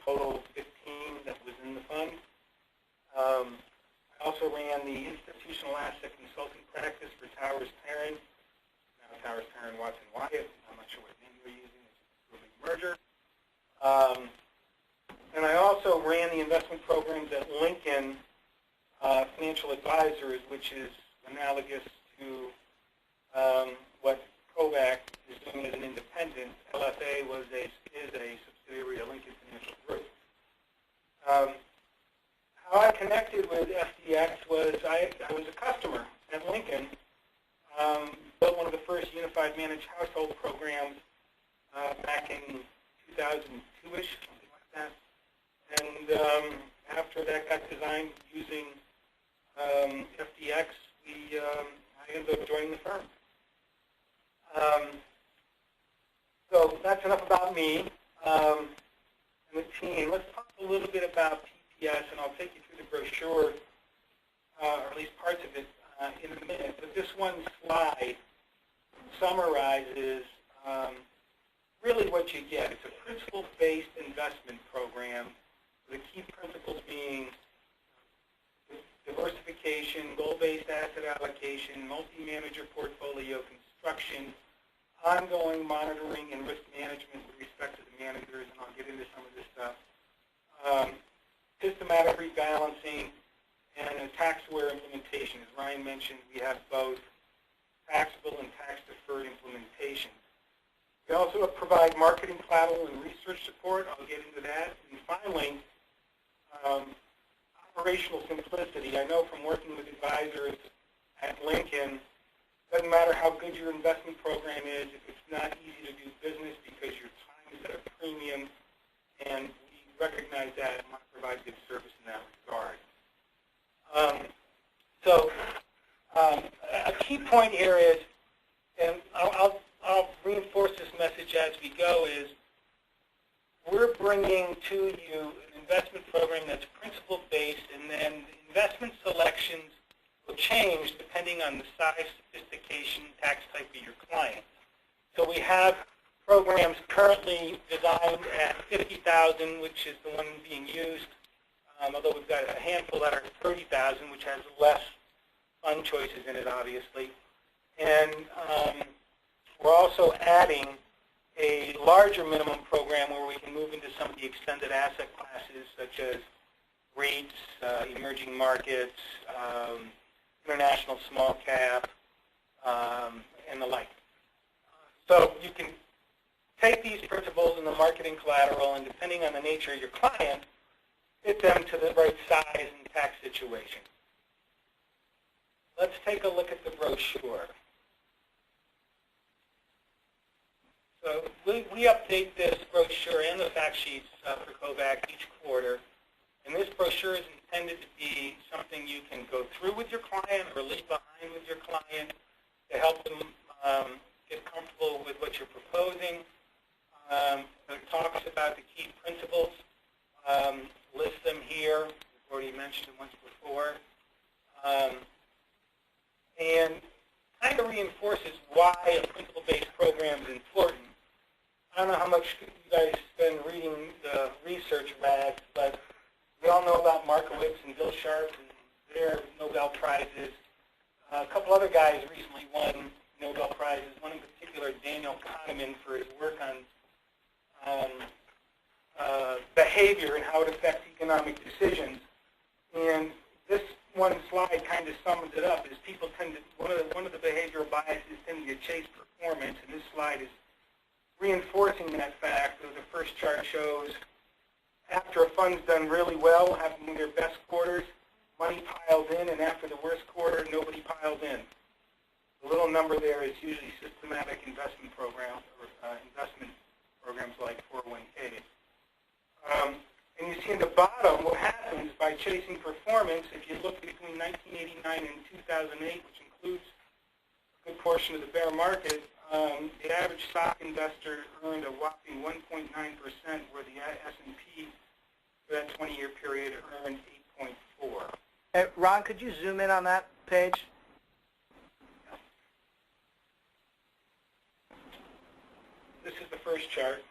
total of 15 that was in the fund. I also ran the institutional asset consulting practice for Towers Perrin. Now Towers Perrin Watson Wyatt. I'm not sure what name you're using. It's a big merger. And I also ran the investment programs at Lincoln Financial Advisors, which is analogous to what Kovac is doing as an independent. LFA is a subsidiary of Lincoln Financial Group. How I connected with FDX was I was a customer at Lincoln, built one of the first unified managed household programs back in 2002-ish, something like that. And after that got designed using FDX, I ended up joining the firm. So that's enough about me and the team. Let's talk a little bit about PPS, and I'll take you through the brochure, or at least parts of it, in a minute. But this one slide summarizes really what you get. It's a principle-based investment program, the key principles being diversification, goal-based asset allocation, multi-manager portfolio construction, ongoing monitoring and risk management with respect to the managers, and I'll get into some of this stuff, systematic rebalancing, and a tax-aware implementation. As Ryan mentioned, we have both taxable and tax-deferred implementation. We also provide marketing, collateral, and research support. I'll get into that. And finally, operational simplicity. I know from working with advisors at Lincoln, doesn't matter how good your investment program is, if it's not easy to do business because your time is at a premium, and we recognize that and want to provide good service in that regard. A key point here is, and I'll reinforce this message as we go, is we're bringing to you an investment program that's principle-based, and then investment selections will change depending on the size, sophistication, tax type of your client. So we have programs currently designed at $50,000, which is the one being used, although we've got a handful that are $30,000, which has less fund choices in it, obviously. And we're also adding a larger minimum program where we can move into some of the extended asset classes, such as REITs, emerging markets, international small cap, and the like. So you can take these principles in the marketing collateral, and depending on the nature of your client, fit them to the right size and tax situation. Let's take a look at the brochure. So we update this brochure and the fact sheets for Kovac each quarter. And this brochure is intended to be something you can go through with your client or leave behind with your client to help them get comfortable with what you're proposing. It talks about the key principles, lists them here. We've already mentioned them once before. And kind of reinforces why a principle-based program is important. I don't know how much you guys spend reading the research rags, but we all know about Markowitz and Bill Sharp and their Nobel Prizes. A couple other guys recently won Nobel Prizes, one in particular, Daniel Kahneman, for his work on behavior and how it affects economic decisions. And this one slide kind of sums it up, is people tend to, one of the behavioral biases tend to chase performance, and this slide is reinforcing that fact. The first chart shows after a fund's done really well, having their best quarters, money piles in, and after the worst quarter, nobody piles in. The little number there is usually systematic investment programs or investment programs like 401ks. And you see in the bottom what happens by chasing performance. If you look between 1989 and 2008, which includes a good portion of the bear market, the average stock investor earned a whopping 1.9%, where the S&P for that 20-year period earned 8.4%. Hey, Ron, could you zoom in on that page? This is the first chart.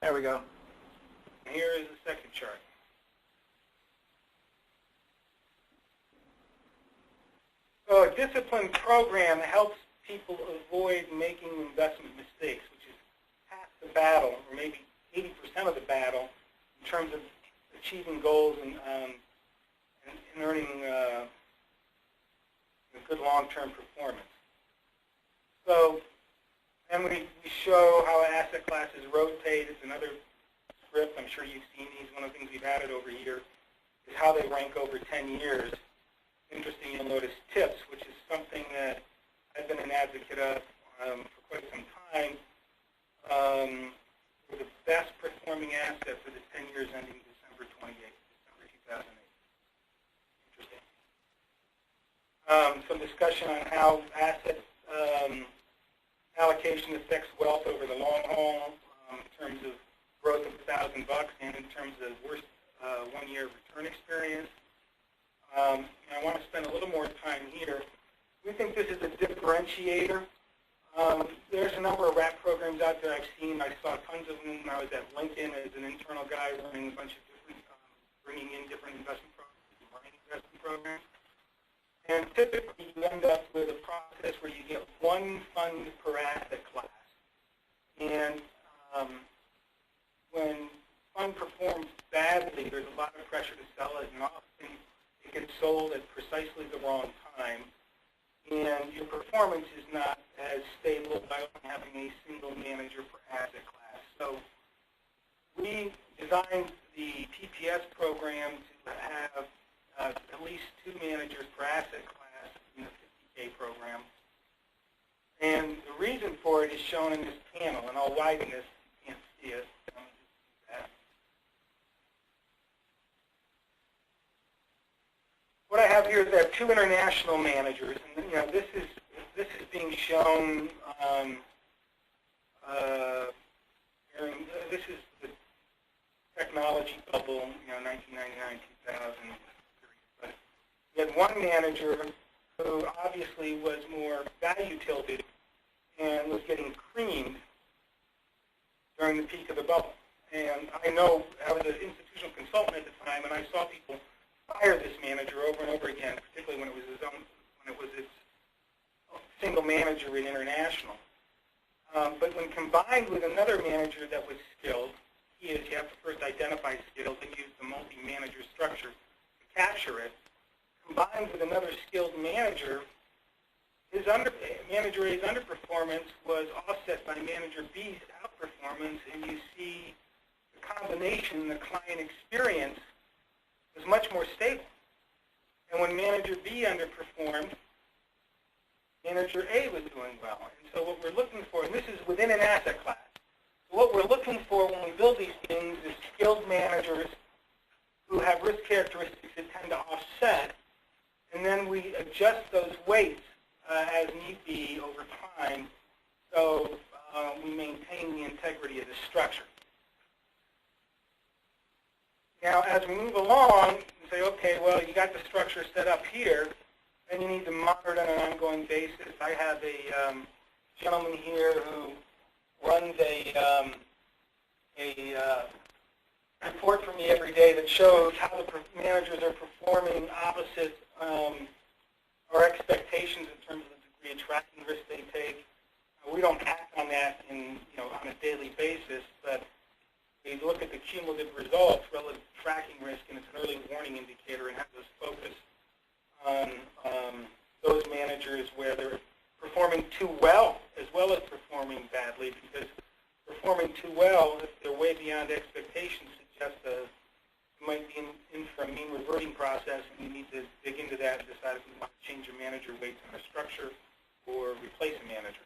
There we go. And here is the second chart. So a disciplined program helps people avoid making investment mistakes, which is half the battle, or maybe 80% of the battle, in terms of achieving goals and earning a good long-term performance. So, and we show how asset classes rotate. It's another script. I'm sure you've seen these. One of the things we've added over here is how they rank over 10 years. Interesting, you'll notice TIPS, which is something that I've been an advocate of for quite some time, for the best performing asset for the 10 years ending December 2008. Interesting. Some discussion on how asset allocation affects wealth over the long haul in terms of growth of $1,000 and in terms of worst one-year return experience. And I want to spend a little more time here. We think this is a differentiator. There's a number of wrap programs out there I've seen. I saw tons of them when I was at LinkedIn as an internal guy running a bunch of different, bringing in different investment programs, running investment programs. And typically you end up with a process where you get one fund per asset class. And when fund performs badly, there's a lot of pressure to sell it, and often it gets sold at precisely the wrong time. And your performance is not as stable by only having a single manager per asset class. So we designed the PPS program to have at least 2 managers per asset class in the 50K program. And the reason for it is shown in this panel, and I'll widen this if you can't see it. Let me just do that. What I have here is that 2 international managers, and this is being shown. This is the technology bubble, 1999, 2000. But you had one manager who obviously was more value tilted and was getting creamed during the peak of the bubble. And I know I was an institutional consultant at the time, and I saw people fire this manager over and over again, particularly when it was its single manager in international. But when combined with another manager that was skilled, you have to first identify skills and use the multi-manager structure to capture it. Combined with another skilled manager, manager A's underperformance was offset by manager B's outperformance, and you see the combination, the client experience, was much more stable. And when manager B underperformed, manager A was doing well. And so what we're looking for, and this is within an asset class, so what we're looking for when we build these things is skilled managers who have risk characteristics that tend to offset, and then we adjust those weights as need be over time, so we maintain the integrity of the structure. Now, as we move along and say, okay, well, you got the structure set up here, then you need to monitor it on an ongoing basis. I have a gentleman here who runs a report for me every day that shows how the managers are performing opposite our expectations in terms of the degree of tracking risk they take. We don't act on that on a daily basis, but we look at the cumulative results relative to tracking risk, and it's an early warning indicator, and have us focus on those managers where they're performing too well as well as performing badly, because performing too well, if they're way beyond expectations, suggests it might be in for a mean reverting process, and we need to dig into that and decide if we want to change a manager weights in our structure or replace a manager.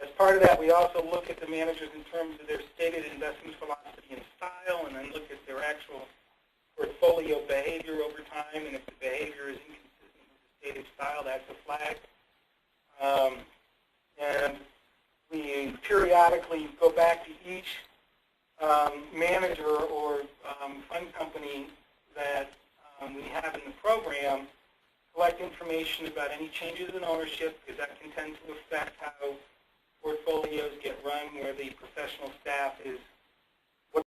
As part of that, we also look at the managers in terms of their stated investment philosophy and style, and then look at their actual portfolio behavior over time, and if the behavior is inconsistent with the stated style, that's a flag. And we periodically go back to each manager or fund company that we have in the program, collect information about any changes in ownership, because that can tend to affect how portfolios get run, where the professional staff is